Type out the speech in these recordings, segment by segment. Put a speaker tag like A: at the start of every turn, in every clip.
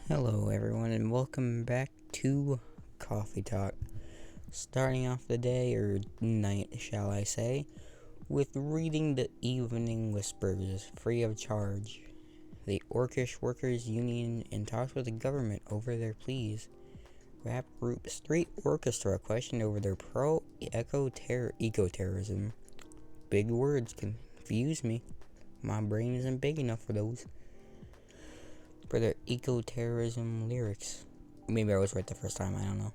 A: Hello, everyone, and welcome back to Coffee Talk. Starting off the day, or night, shall I say, with reading the Evening Whispers, free of charge. The Orcish Workers Union in talks with the government over their pleas. Rap group Street Orchestra questioned over their eco-terrorism. Big words confuse me. My brain isn't big enough for those. For their eco-terrorism lyrics. Maybe I was right the first time, I don't know.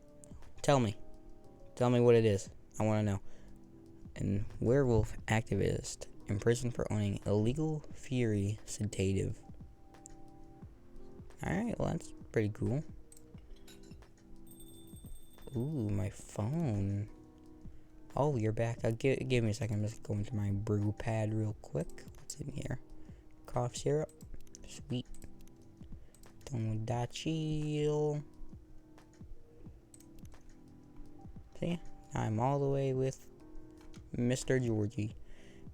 A: Tell me what it is. I want to know. And werewolf activist imprisoned for owning illegal fury sedative. Alright, well that's pretty cool. Ooh, my phone. Oh, you're back. Give me a second. I'm just going to my brew pad real quick. What's in here? Cough syrup. Sweet. Chill. See, I'm all the way with Mr. Georgie.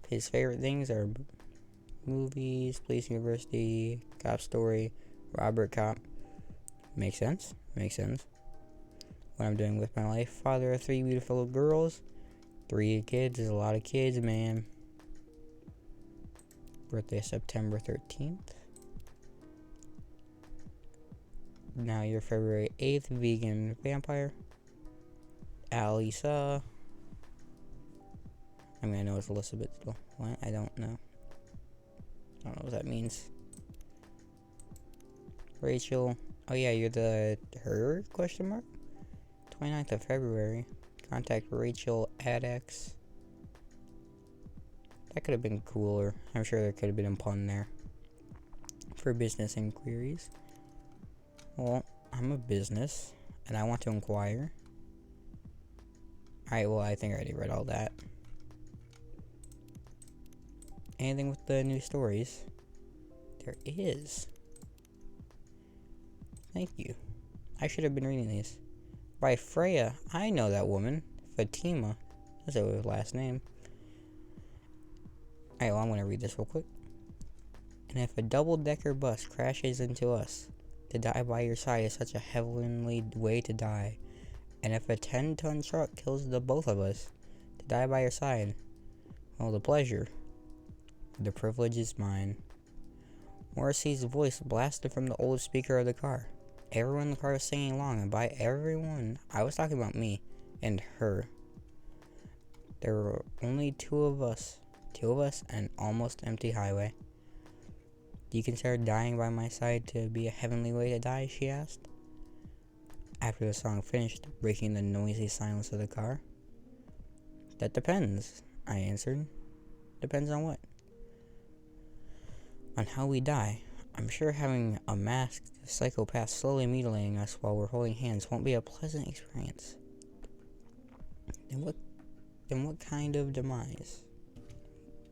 A: His favorite things are movies, police university, cop story, Robert Cop. Makes sense. What I'm doing with my life. Father of 3 beautiful girls. 3 kids is a lot of kids, man. Birthday September 13th. Now you're February 8th, vegan vampire. Alisa. I mean, I know it's Elizabeth still. What? I don't know. I don't know what that means. Rachel. Oh yeah, you're her question mark? 29th of February. Contact Rachel Adex. That could have been cooler. I'm sure there could have been a pun there. For business inquiries. Well, I'm a business, and I want to inquire. Alright, well, I think I already read all that. Anything with the new stories? There is. Thank you. I should have been reading these. By Freya. I know that woman. Fatima. That's her last name. Alright, well, I'm going to read this real quick. And if a double-decker bus crashes into us, to die by your side is such a heavenly way to die. And if a 10-ton truck kills the both of us, to die by your side, well, the pleasure, the privilege is mine. Morrissey's voice blasted from the old speaker of the car. Everyone in the car was singing along, and by everyone, I was talking about me and her. There were only two of us, and almost empty highway. Do you consider dying by my side to be a heavenly way to die? She asked. After the song finished, breaking the noisy silence of the car. That depends, I answered. Depends on what? On how we die. I'm sure having a masked psychopath slowly mutilating us while we're holding hands won't be a pleasant experience. Then what kind of demise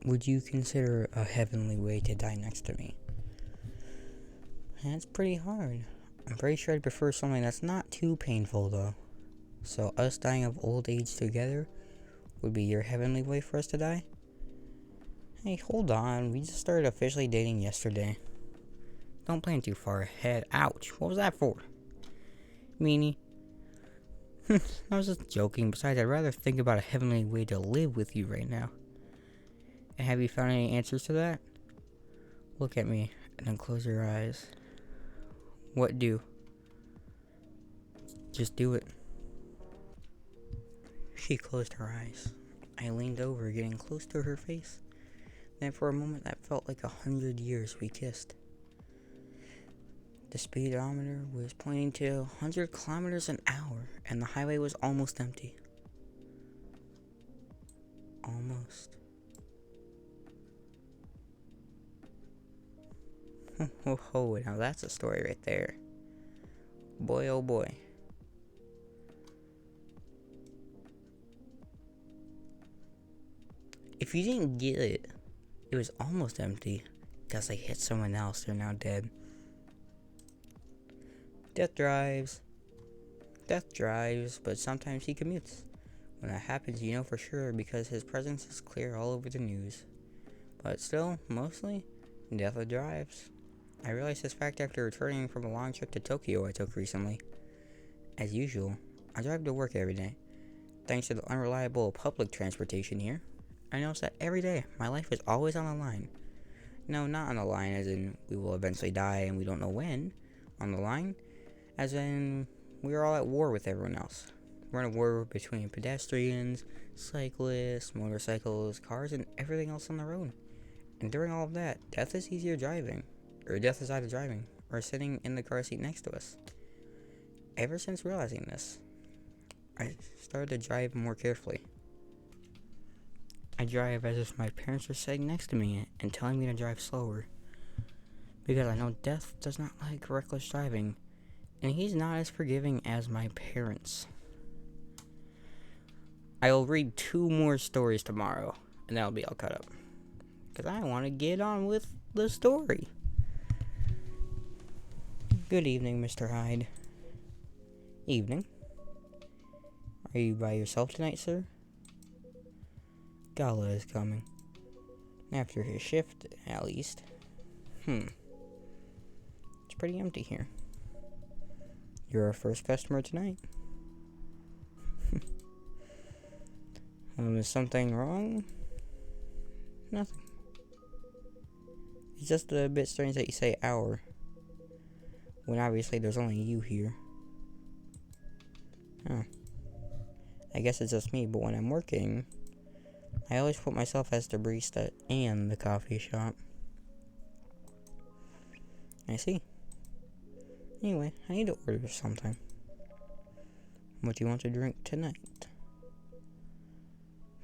A: would you consider a heavenly way to die next to me? That's pretty hard. I'm pretty sure I'd prefer something that's not too painful, though. So us dying of old age together would be your heavenly way for us to die? Hey, hold on. We just started officially dating yesterday. Don't plan too far ahead. Ouch. What was that for? Meanie. I was just joking. Besides, I'd rather think about a heavenly way to live with you right now. And have you found any answers to that? Look at me and then close your eyes. What do? Just do it. She closed her eyes. I leaned over, getting close to her face. Then for a moment that felt like 100 years we kissed. The speedometer was pointing to 100 kilometers an hour, and the highway was almost empty. Almost. Ho, now that's a story right there. Boy, oh boy. If you didn't get it, it was almost empty because they hit someone else. They're now dead. Death drives, but sometimes he commutes. When that happens, you know for sure because his presence is clear all over the news. But still, mostly, death drives. I realized this fact after returning from a long trip to Tokyo I took recently. As usual, I drive to work every day. Thanks to the unreliable public transportation here, I notice that every day my life is always on the line. No, not on the line as in we will eventually die and we don't know when. On the line as in we are all at war with everyone else. We're in a war between pedestrians, cyclists, motorcycles, cars, and everything else on the road. And during all of that, death is either driving, or sitting in the car seat next to us. Ever since realizing this, I started to drive more carefully. I drive as if my parents were sitting next to me and telling me to drive slower. Because I know death does not like reckless driving, and he's not as forgiving as my parents. I will read 2 more stories tomorrow, and that'll be all caught up. Because I want to get on with the story. Good evening, Mr. Hyde. Evening. Are you by yourself tonight, sir? Gala is coming. After his shift, at least. It's pretty empty here. You're our first customer tonight. Is something wrong? Nothing. It's just a bit strange that you say our, when obviously there's only you here. Oh. I guess it's just me, but when I'm working, I always put myself as the barista and the coffee shop. I see. Anyway, I need to order something. What do you want to drink tonight?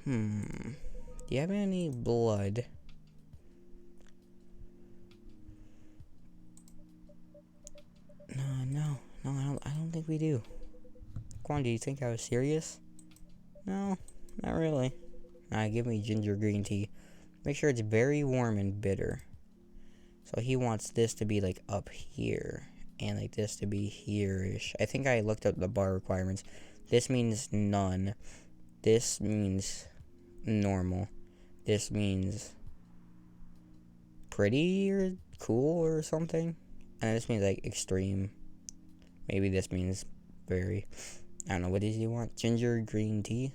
A: Do you have any blood? No, I don't think we do. Quan, do you think I was serious? No, not really. Give me ginger green tea. Make sure it's very warm and bitter. So he wants this to be like up here, and like this to be here-ish. I think I looked up the bar requirements. This means none. This means normal. This means pretty or cool or something. And this means like extreme. Maybe this means very. I don't know. What does he want? Ginger green tea?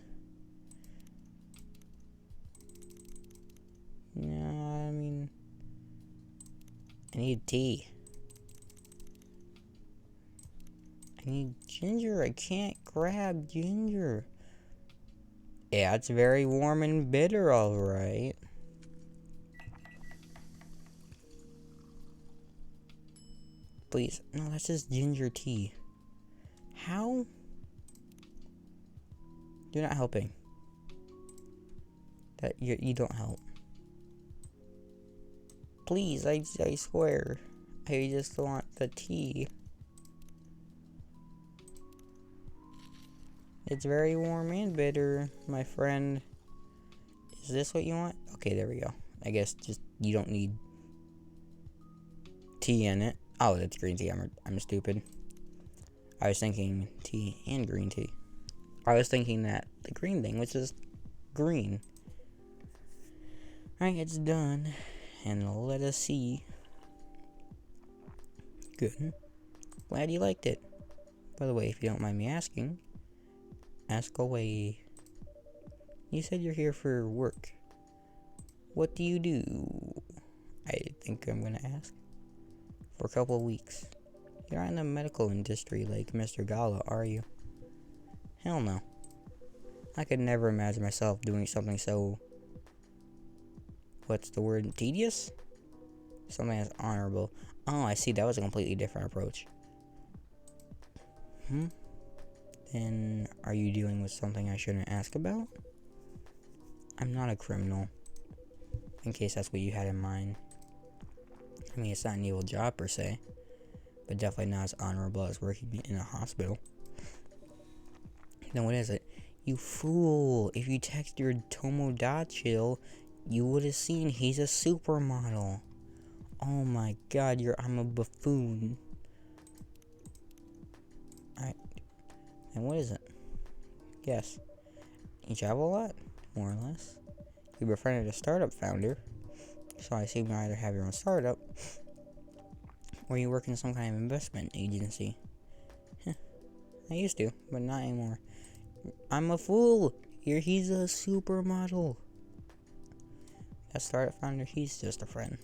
A: No, I mean, I need tea. I need ginger. I can't grab ginger. Yeah, it's very warm and bitter, alright. Please. No, that's just ginger tea. How? You're not helping. You don't help. Please, I swear. I just want the tea. It's very warm and bitter, my friend. Is this what you want? Okay, there we go. I guess just you don't need tea in it. Oh, that's green tea. I'm stupid. I was thinking tea and green tea. I was thinking that the green thing was just green. Alright, it's done. And let us see. Good. Glad you liked it. By the way, if you don't mind me asking, ask away. You said you're here for work. What do you do? I think I'm gonna ask. For a couple of weeks. You're not in the medical industry like Mr. Gala, are you? Hell no. I could never imagine myself doing something so... What's the word? Tedious? Something that's honorable. Oh, I see. That was a completely different approach. Then, are you dealing with something I shouldn't ask about? I'm not a criminal. In case that's what you had in mind. I mean, it's not an evil job per se. But definitely not as honorable as working in a hospital. Then what is it? You fool! If you text your Tomodachi, you would have seen he's a supermodel. Oh my god, I'm a buffoon. Alright. And what is it? Yes. You travel a lot? More or less. You befriended a startup founder. So I assume you either have your own startup, Or you work in some kind of investment agency? I used to, but not anymore. I'm a fool! Here he's a supermodel. That startup founder, he's just a friend.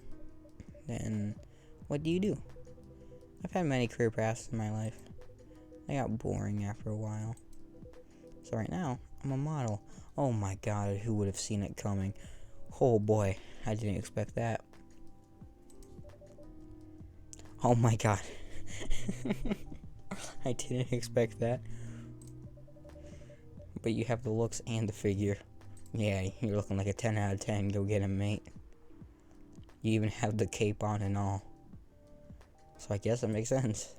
A: Then, what do you do? I've had many career paths in my life. They got boring after a while. So right now, I'm a model. Oh my god, who would have seen it coming? Oh boy, I didn't expect that. Oh my god. I didn't expect that. But you have the looks and the figure. Yeah, you're looking like a 10 out of 10. Go get him, mate. You even have the cape on and all. So I guess it makes sense.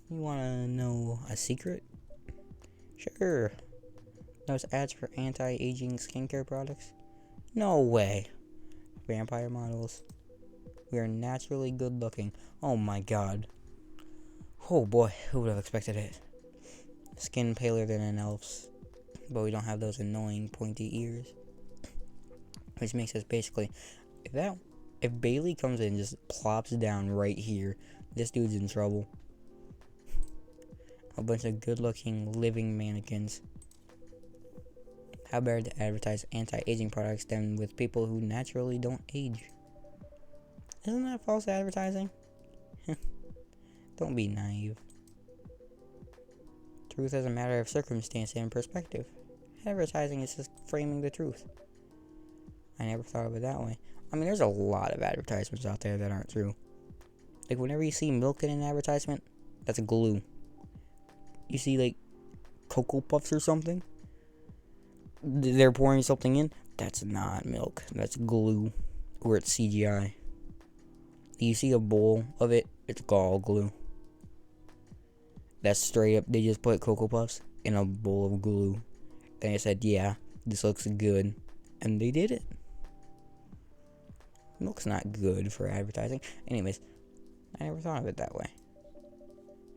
A: You wanna know a secret? Sure. Those ads for anti-aging skincare products? No way. Vampire models. We are naturally good looking. Oh my god. Oh boy, who would have expected it? Skin paler than an elf's. But we don't have those annoying pointy ears. Which makes us basically, if Bailey comes in and just plops down right here, this dude's in trouble. A bunch of good looking living mannequins. How better to advertise anti-aging products than with people who naturally don't age? Isn't that false advertising? Don't be naive. Truth is a matter of circumstance and perspective. Advertising is just framing the truth. I never thought of it that way. I mean, there's a lot of advertisements out there that aren't true. Like, whenever you see milk in an advertisement, that's glue. You see, like, Cocoa Puffs or something, they're pouring something in, that's not milk. That's glue. Or it's CGI. You see a bowl of it, it's all glue. That's straight up, they just put Cocoa Puffs in a bowl of glue. And they said, yeah, this looks good. And they did it. Milk's not good for advertising. Anyways, I never thought of it that way.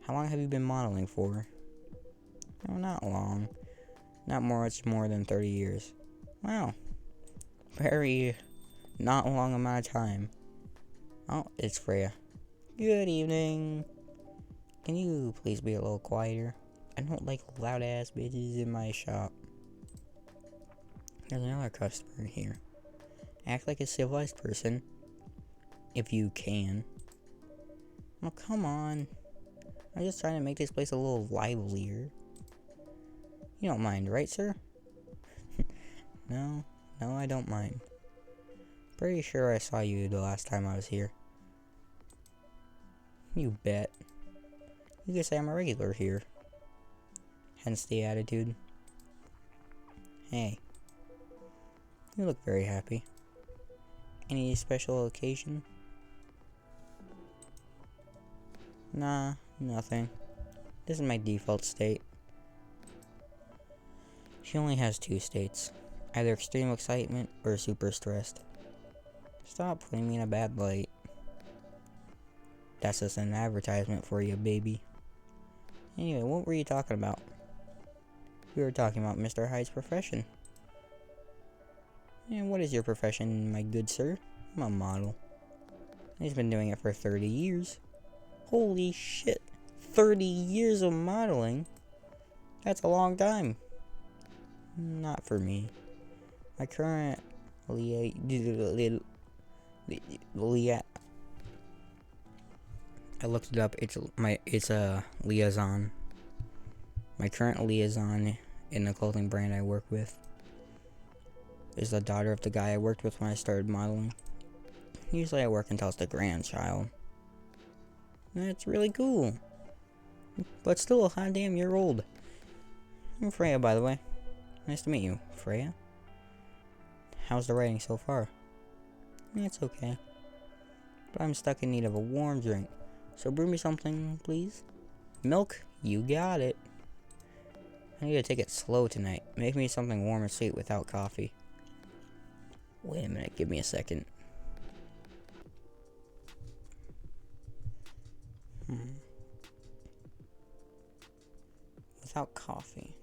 A: How long have you been modeling for? No, not long. Not much more than 30 years. Wow. Very not long amount of time. Oh, it's Freya. Good evening. Can you please be a little quieter? I don't like loud ass bitches in my shop. There's another customer here. Act like a civilized person. If you can. Oh, come on. I'm just trying to make this place a little livelier. You don't mind, right, sir? No, I don't mind. Pretty sure I saw you the last time I was here. You bet. You can say I'm a regular here. Hence the attitude. Hey. You look very happy. Any special occasion? Nah, nothing. This is my default state. She only has 2 states. Either extreme excitement or super stressed. Stop putting me in a bad light. That's just an advertisement for you, baby. Anyway, what were you talking about? We were talking about Mr. Hyde's profession. And what is your profession, my good sir? I'm a model. He's been doing it for 30 years. Holy shit. 30 years of modeling? That's a long time. Not for me. My current I looked it up. It's a liaison. My current liaison in the clothing brand I work with is the daughter of the guy I worked with when I started modeling. Usually I work until it's the grandchild. That's really cool. But still a hot damn year old. I'm Freya, by the way. Nice to meet you, Freya. How's the writing so far? It's okay. But I'm stuck in need of a warm drink. So brew me something, please. Milk? You got it. I need to take it slow tonight. Make me something warm and sweet without coffee. Wait a minute, give me a second. Without coffee.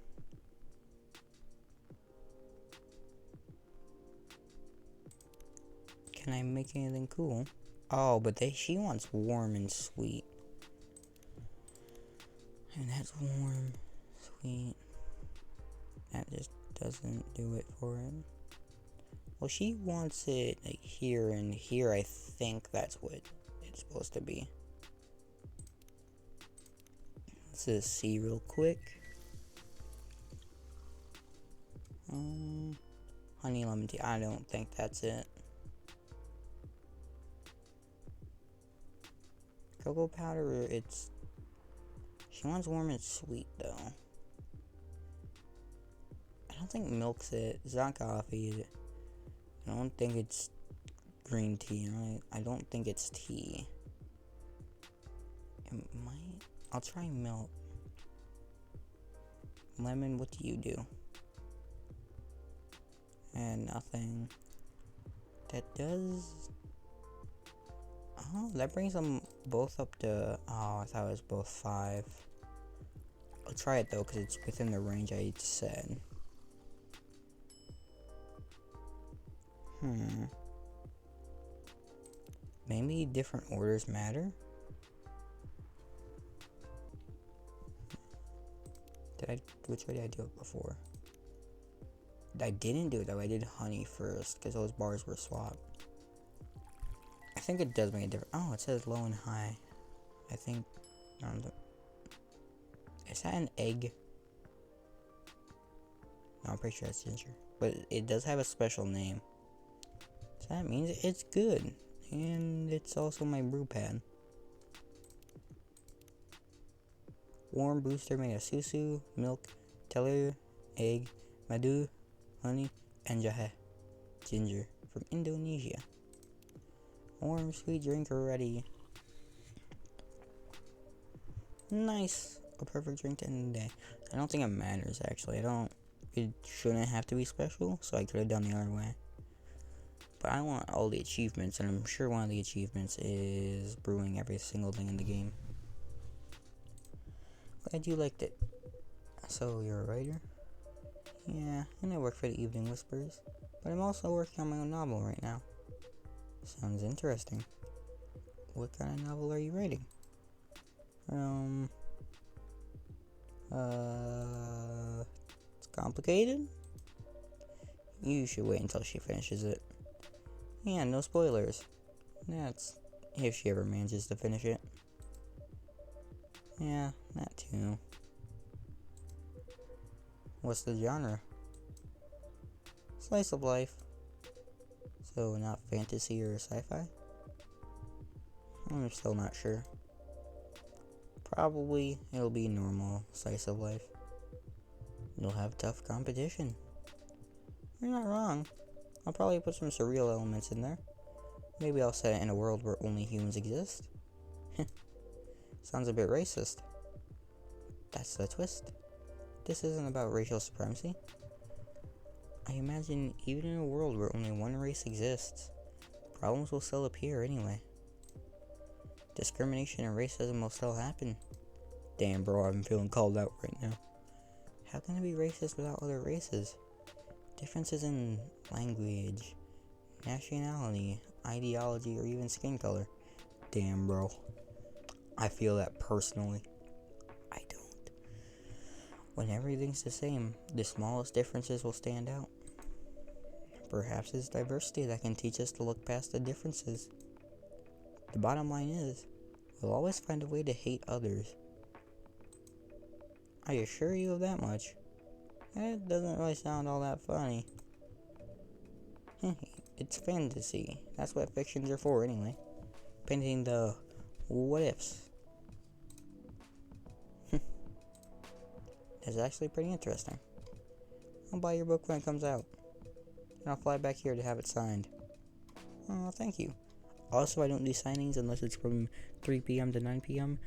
A: Can I make anything cool? Oh, but she wants warm and sweet. And that's warm, sweet. That just doesn't do it for it. Well, she wants it like here and here. I think that's what it's supposed to be. Let's just see real quick. Honey lemon tea. I don't think that's it. Cocoa powder, she wants warm and sweet though. I don't think milk's it. It's not coffee. I don't think it's green tea. I don't think it's tea. It might. I'll try milk. Lemon, what do you do? And nothing. That does. Oh, that brings them both up to. Oh, I thought it was both 5. I'll try it though, because it's within the range I said. Maybe different orders matter? Which way did I do it before? I didn't do it though, I did honey first, because those bars were swapped. I think it does make a difference. Oh, it says low and high. I think, is that an egg? No, I'm pretty sure that's ginger. But it does have a special name. So that means it's good. And it's also my brew pad. Warm booster made of susu, milk, telur, egg, madu, honey, and jahe. Ginger. From Indonesia. Warm sweet drink ready. Nice. A perfect drink to end the day. I don't think it matters actually. It shouldn't have to be special, so I could have done the other way. But I want all the achievements, and I'm sure one of the achievements is brewing every single thing in the game. Glad you liked it. So, you're a writer? Yeah, and I work for the Evening Whispers. But I'm also working on my own novel right now. Sounds interesting. What kind of novel are you writing? It's complicated? You should wait until she finishes it. Yeah, no spoilers. That's if she ever manages to finish it. Yeah, that too. What's the genre? Slice of life. So not fantasy or sci-fi? I'm still not sure. Probably it'll be normal slice of life. You'll have tough competition. You're not wrong. I'll probably put some surreal elements in there. Maybe I'll set it in a world where only humans exist. Sounds a bit racist. That's the twist. This isn't about racial supremacy. I imagine even in a world where only one race exists, problems will still appear anyway. Discrimination and racism will still happen. Damn bro, I'm feeling called out right now. How can it be racist without other races? Differences in language, nationality, ideology, or even skin color. Damn bro. I feel that personally. I don't. When everything's the same, the smallest differences will stand out. Perhaps it's diversity that can teach us to look past the differences. The bottom line is, we'll always find a way to hate others. I assure you of that much. It doesn't really sound all that funny. It's fantasy. That's what fictions are for anyway. Painting the what ifs. That's actually pretty interesting. I'll buy your book when it comes out. And I'll fly back here to have it signed. Oh, thank you. Also, I don't do signings unless it's from 3 p.m. to 9 p.m.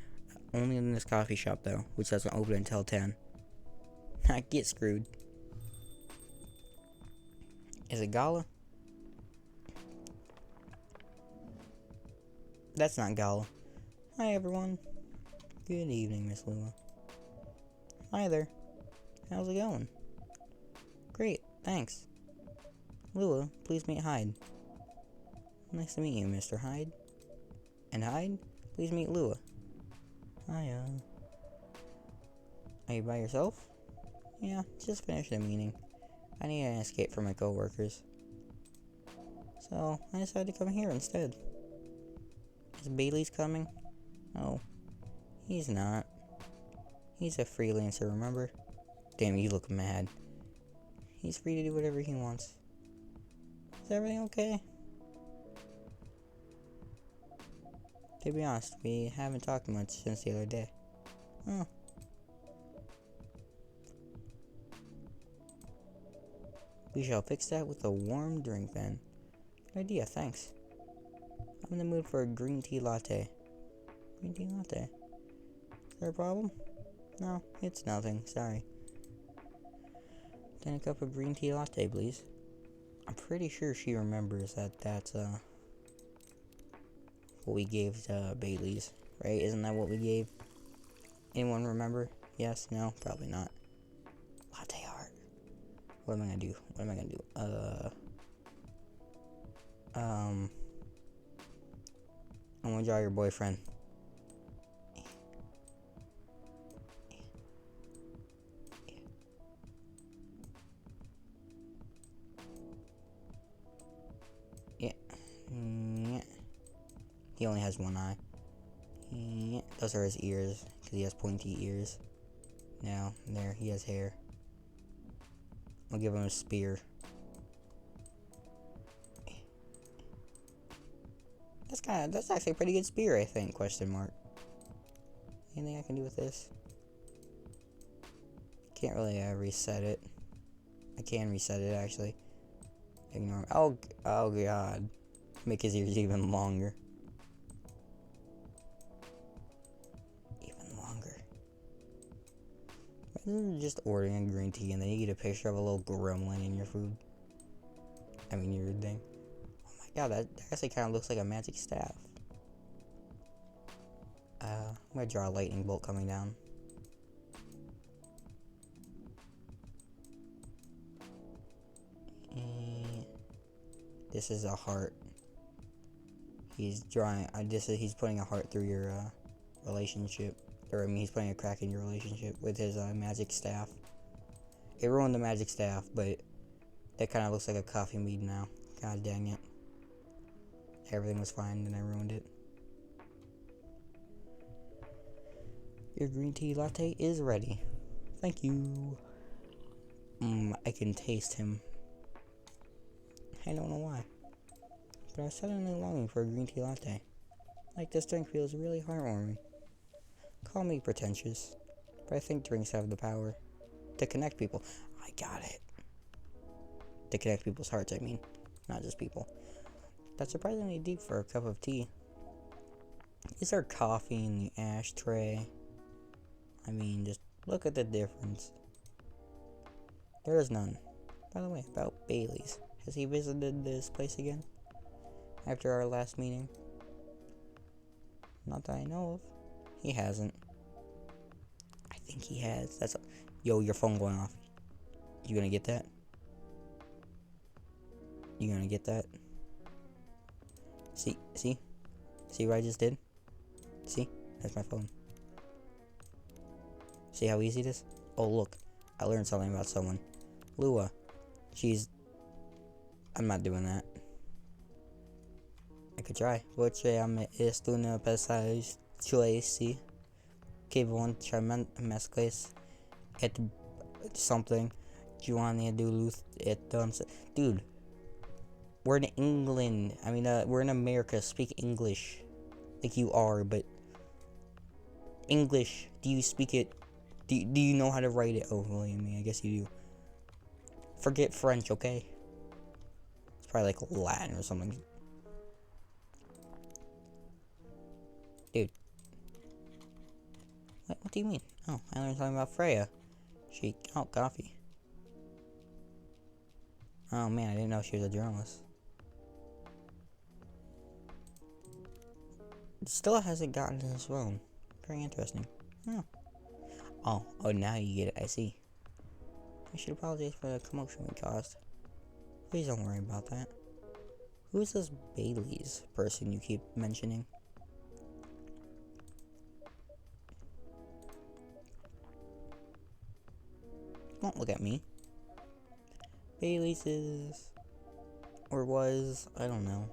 A: Only in this coffee shop, though, which doesn't open until 10. I get screwed. Is it Gala? That's not Gala. Hi, everyone. Good evening, Miss Lua. Hi there. How's it going? Great, thanks. Lua, please meet Hyde. Nice to meet you, Mr. Hyde. and hide? Please meet Lua. Hiya. Are you by yourself? Yeah, just finished the meeting. I need an escape from my coworkers. So, I decided to come here instead. Is Bailey's coming? Oh, he's not. He's a freelancer, remember? Damn, you look mad. He's free to do whatever he wants. Is everything okay? To be honest, we haven't talked much since the other day. Oh. We shall fix that with a warm drink then. Good idea, thanks. I'm in the mood for a green tea latte. Green tea latte? Is there a problem? No, it's nothing, sorry. Then a cup of green tea latte, please. I'm pretty sure she remembers that that's, what we gave to Bailey's, right? Isn't that what we gave? Anyone remember? Yes? No? Probably not. Latte art. What am I gonna do? What am I gonna do? I'm gonna draw your boyfriend. Yeah. Yeah. He only has one eye. Yeah. Those are his ears, because he has pointy ears. Now, there, he has hair. I'll give him a spear. That's actually a pretty good spear, I think, question mark. Anything I can do with this? Can't really reset it. I can reset it, actually. Ignore. Oh god. Make his ears even longer. Even longer. Rather than just ordering a green tea and then you get a picture of a little gremlin in your food. I mean, your thing. Oh my god, that actually kind of looks like a magic staff. I'm gonna draw a lightning bolt coming down. This is a heart. He's drawing. He's putting a heart through your relationship, or I mean, he's putting a crack in your relationship with his magic staff. It ruined the magic staff, but that kind of looks like a coffee mead now. God dang it! Everything was fine, then I ruined it. Your green tea latte is ready. Thank you. I can taste him. I don't know why, but I was suddenly longing for a green tea latte. Like, this drink feels really heartwarming. Call me pretentious, but I think drinks have the power to connect people. I got it. To connect people's hearts, I mean, not just people. That's surprisingly deep for a cup of tea. Is there coffee in the ashtray? I mean, just look at the difference. There is none. By the way, about Bailey's. Has he visited this place again? After our last meeting? Not that I know of. He hasn't. I think he has. That's. Yo, your phone going off. You gonna get that? You gonna get that? See? See? See what I just did? See? That's my phone. See how easy it is? Oh, look. I learned something about someone. Lua. I'm not doing that. I could try. Voce esto una passage choisi que vont charmant mescles et something Giovanni de Luth et danse. Dude, we're in England. I mean, we're in America. Speak English. Like you are, but English. Do you speak it? Do you know how to write it? Oh, well, I mean, I guess you do. Forget French, okay? It's probably like Latin or something. Dude. What do you mean? Oh, I learned something about Freya. Oh, coffee. Oh man, I didn't know she was a journalist. Still hasn't gotten to his phone. Very interesting. Oh, now you get it, I see. I should apologize for the commotion we caused. Please don't worry about that. Who is this Bailey's person you keep mentioning? don't look at me. Bailey's is, or was, I don't know,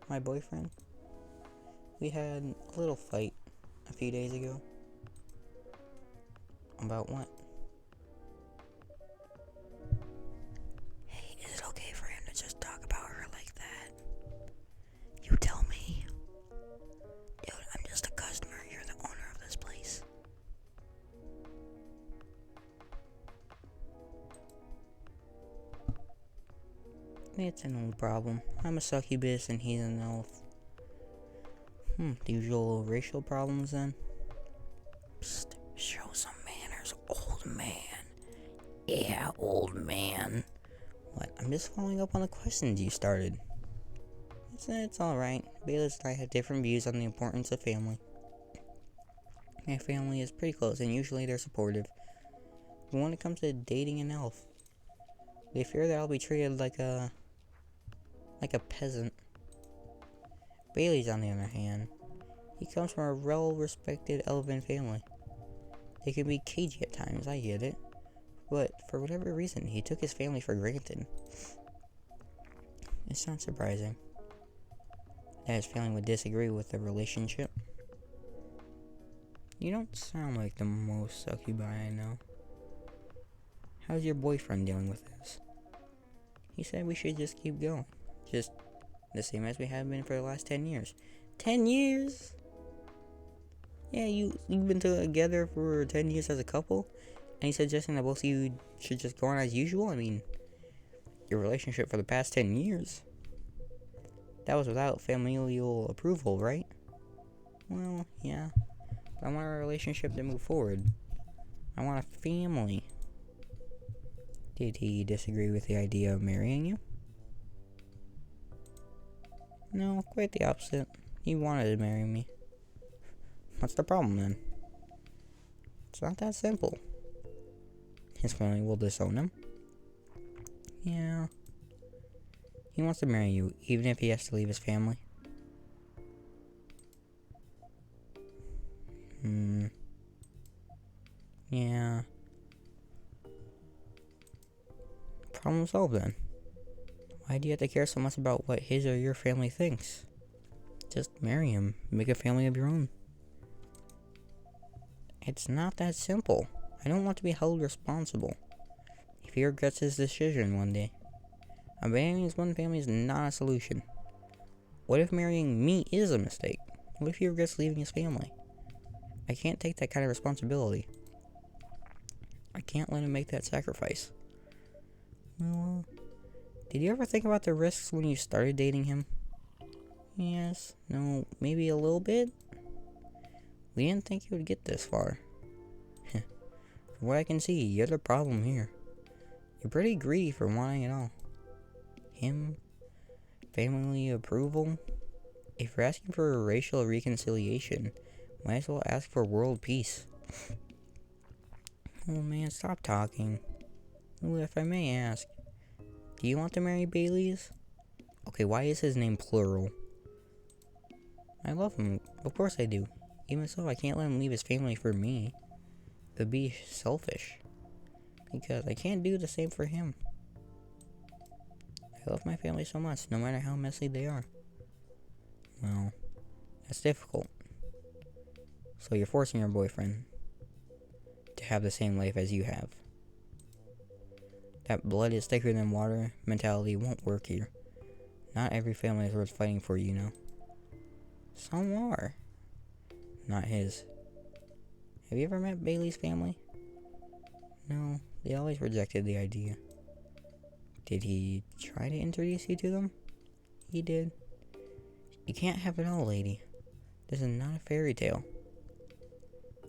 A: my boyfriend. We had a little fight a few days ago. About what? Hey, is it okay for him to just talk about her like that? You tell me. Dude, I'm just a customer. You're the owner of this place. It's no problem. I'm a succubus and he's an elf. The usual racial problems then? Psst, show some manners, old man. Yeah, old man. What? I'm just following up on the questions you started. It's alright. Bayless and I have different views on the importance of family. My family is pretty close and usually they're supportive. But when it comes to dating an elf, they fear that I'll be treated like a peasant. Bailey's, on the other hand, he comes from a well-respected elven family. They can be cagey at times, I get it. But for whatever reason, he took his family for granted. It's not surprising that his family would disagree with the relationship. You don't sound like the most succubi I know. How's your boyfriend dealing with this? He said we should just keep going. Just the same as we have been for the last 10 years. 10 years? Yeah, you've been together for 10 years as a couple? And he's suggesting that both of you should just go on as usual? I mean, your relationship for the past 10 years. That was without familial approval, right? Well, yeah. But I want our relationship to move forward. I want a family. Did he disagree with the idea of marrying you? No, quite the opposite. He wanted to marry me. What's the problem then? It's not that simple. His family will disown him. Yeah. He wants to marry you, even if he has to leave his family. Yeah. Problem solved then. Why do you have to care so much about what his or your family thinks? Just marry him. Make a family of your own. It's not that simple. I don't want to be held responsible if he regrets his decision one day. Abandoning his one family is not a solution. What if marrying me is a mistake? What if he regrets leaving his family? I can't take that kind of responsibility. I can't let him make that sacrifice. Well, did you ever think about the risks when you started dating him? Yes, no, maybe a little bit? We didn't think you would get this far. From what I can see, you're the problem here. You're pretty greedy for wanting it all. Him, family approval. If you're asking for a racial reconciliation, might as well ask for world peace. Oh man, stop talking. Ooh, if I may ask, do you want to marry Bailey's? Okay, why is his name plural? I love him, of course I do. Even so, I can't let him leave his family for me. It would be selfish. Because I can't do the same for him. I love my family so much, no matter how messy they are. Well, that's difficult. So you're forcing your boyfriend to have the same life as you have. That blood is thicker than water mentality won't work here. Not every family is worth fighting for, you know. Some are. Not his. Have you ever met Bailey's family? No, they always rejected the idea. Did he try to introduce you to them? He did. You can't have it all, lady. This is not a fairy tale.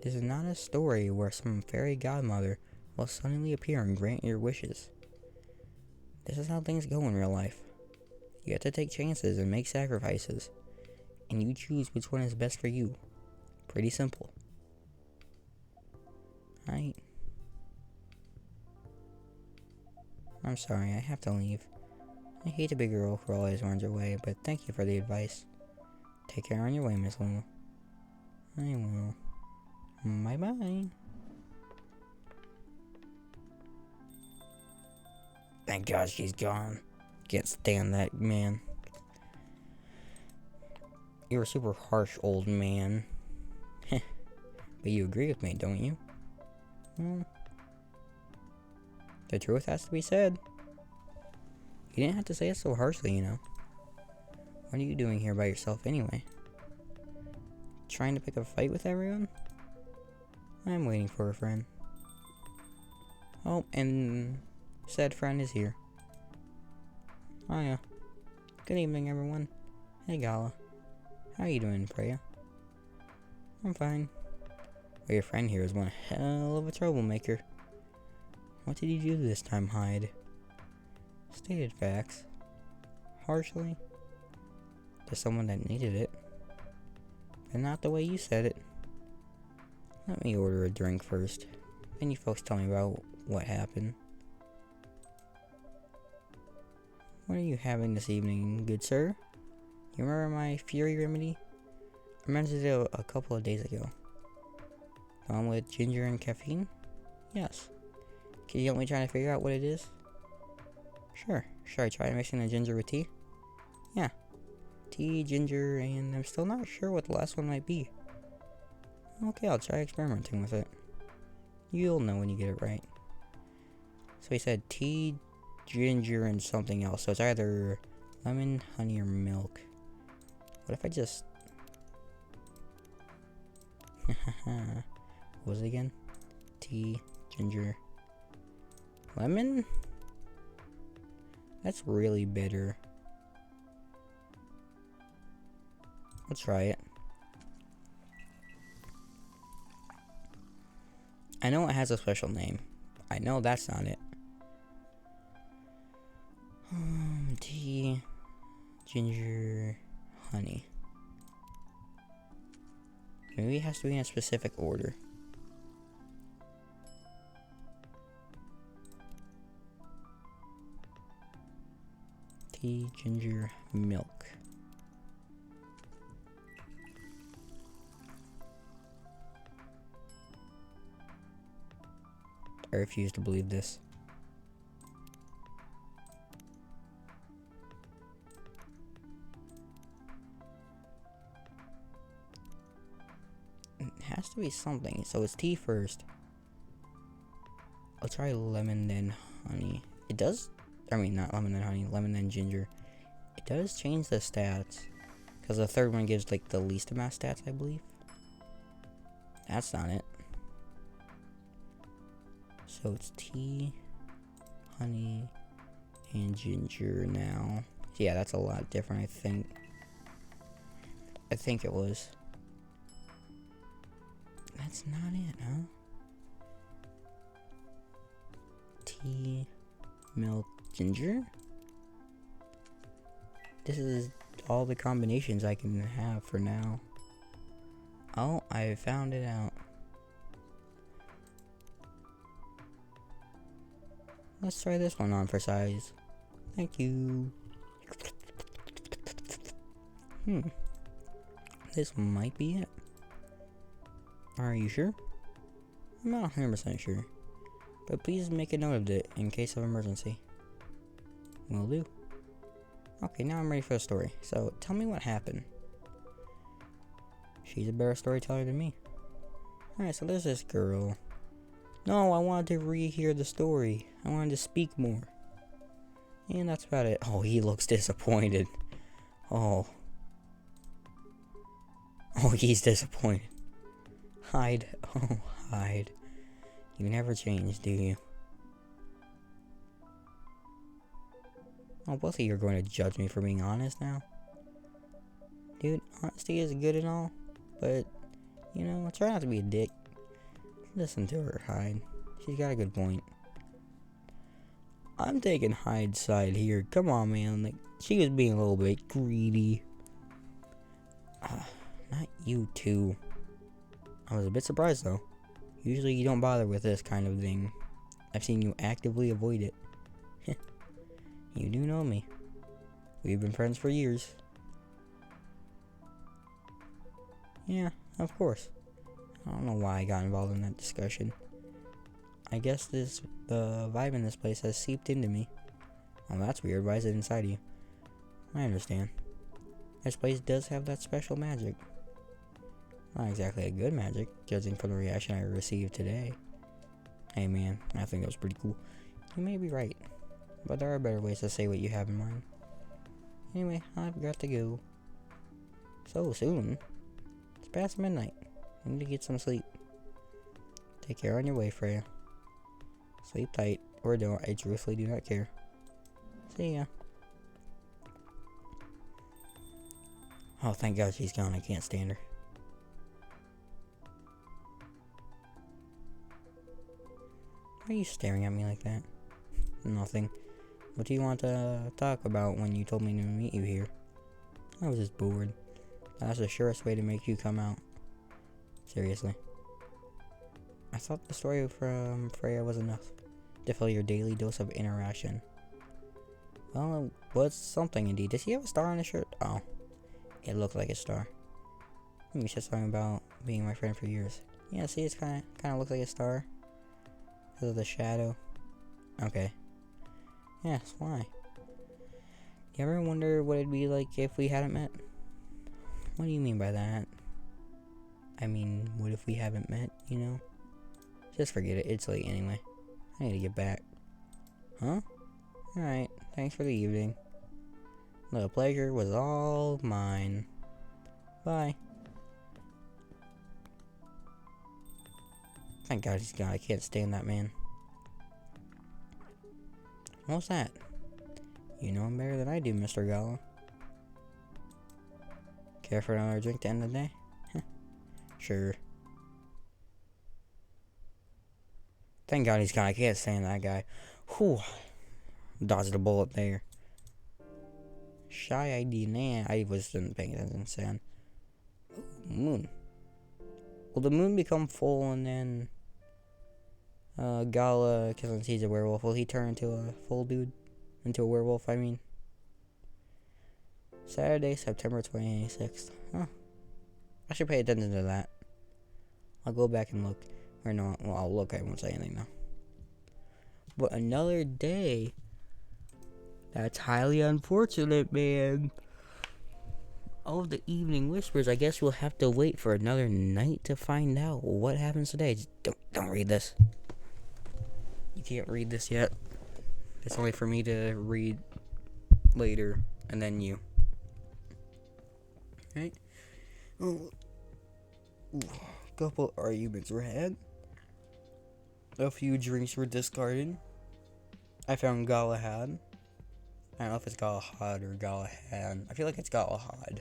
A: This is not a story where some fairy godmother will suddenly appear and grant your wishes. This is how things go in real life. You have to take chances and make sacrifices. And you choose which one is best for you. Pretty simple. I'm sorry, I have to leave. I hate to be a girl who always runs away, but thank you for the advice. Take care on your way, Miss Luna. I will. Bye-bye. Thank God she's gone. Can't stand that man. You're a super harsh old man. But you agree with me, don't you? Well, the truth has to be said. You didn't have to say it so harshly, you know. What are you doing here by yourself anyway? Trying to pick a fight with everyone? I'm waiting for a friend. Oh, and said friend is here. Oh yeah. Good evening, everyone. Hey, Gala. How are you doing, Freya? I'm fine. Well, your friend here is one hell of a troublemaker. What did you do this time, Hyde? Stated facts. Harshly. To someone that needed it. But not the way you said it. Let me order a drink first. Then you folks tell me about what happened. What are you having this evening, good sir? You remember my Fury remedy? I mentioned it a couple of days ago. The one with ginger and caffeine? Yes. Can you help me try to figure out what it is? Sure. Should I try mixing the ginger with tea? Yeah. Tea, ginger, and I'm still not sure what the last one might be. Okay, I'll try experimenting with it. You'll know when you get it right. So he said tea, ginger, and something else. So it's either lemon, honey, or milk. What if I just... what was it again? Tea, ginger, lemon? That's really bitter. Let's try it. I know it has a special name. I know that's not it. Tea, ginger, honey. Maybe it has to be in a specific order. Tea, ginger, milk. I refuse to believe this. It has to be something. So it's tea first. I'll try lemon then honey. It does. I mean, not lemon then honey. Lemon then ginger. It does change the stats. Because the third one gives like the least amount of stats, I believe. That's not it. So it's tea, honey, and ginger now. Yeah, that's a lot different, I think. I think it was. That's not it, huh? Tea, milk, ginger? This is all the combinations I can have for now. Oh, I found it out. Let's try this one on for size. Thank you. This might be it. Are you sure? I'm not 100% sure. But please make a note of it in case of emergency. Will do. Okay, now I'm ready for the story. So, tell me what happened. She's a better storyteller than me. Alright, so there's this girl. No, I wanted to rehear the story. I wanted to speak more. And that's about it. Oh, he looks disappointed. Oh, he's disappointed. Hyde. Oh, Hyde. You never change, do you? Oh, both of you are going to judge me for being honest now. Dude, honesty is good and all, but, you know, try not to be a dick. Listen to her, Hyde. She's got a good point. I'm taking Hyde's side here. Come on, man. Like, she was being a little bit greedy. Not you two. I was a bit surprised, though. Usually you don't bother with this kind of thing. I've seen you actively avoid it. You do know me. We've been friends for years. Yeah, of course. I don't know why I got involved in that discussion. I guess the vibe in this place has seeped into me. Oh, that's weird. Why is it inside you? I understand. This place does have that special magic. Not exactly a good magic, judging from the reaction I received today. Hey man, I think that was pretty cool. You may be right, but there are better ways to say what you have in mind. Anyway, I've got to go. So soon? It's past midnight. I need to get some sleep. Take care on your way, Freya. Sleep tight, or don't. I truthfully do not care. See ya. Oh, thank God she's gone. I can't stand her. Why are you staring at me like that? Nothing. What do you want to talk about when you told me to meet you here? I was just bored. That's the surest way to make you come out. Seriously. I thought the story from Freya was enough to fill your daily dose of interaction. Well, it was something indeed. Does he have a star on his shirt? Oh. It looked like a star. You said something about being my friend for years. Yeah, see, it's kind of looks like a star. Because of the shadow. Okay. Yes, why? You ever wonder what it'd be like if we hadn't met? What do you mean by that? I mean, what if we haven't met, you know? Just forget it, it's late anyway. I need to get back. Huh? Alright, thanks for the evening. The pleasure was all mine. Bye. Thank God he's gone. I can't stand that man. What's that? You know him better than I do, Mr. Gala. Care for another drink to end the day? Sure. Thank God he's gone. I can't stand that guy. Whew. Dodged a bullet there. Shy ID, nah. I wasn't paying attention. Ooh, moon. Will the moon become full and then Gala, because he's a werewolf, will he turn into a full dude? Into a werewolf, I mean. Saturday, September 26th. Huh. I should pay attention to that. I'll go back and look. Or no, well, I'll look. I won't say anything now. But another day. That's highly unfortunate, man. All of the evening whispers. I guess we'll have to wait for another night to find out what happens today. Just don't read this. You can't read this yet. It's only for me to read later, and then you. Right? Oh, a couple arguments were had. A few drinks were discarded. I found Galahad. I don't know if it's Galahad or Galahad. I feel like it's Galahad.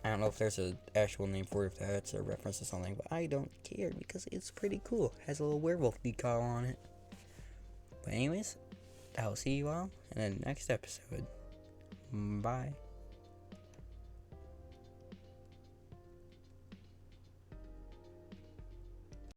A: I don't know if there's an actual name for it, if that's a reference to something, but I don't care because it's pretty cool. It has a little werewolf decal on it. But anyways, I'll see you all in the next episode. Bye.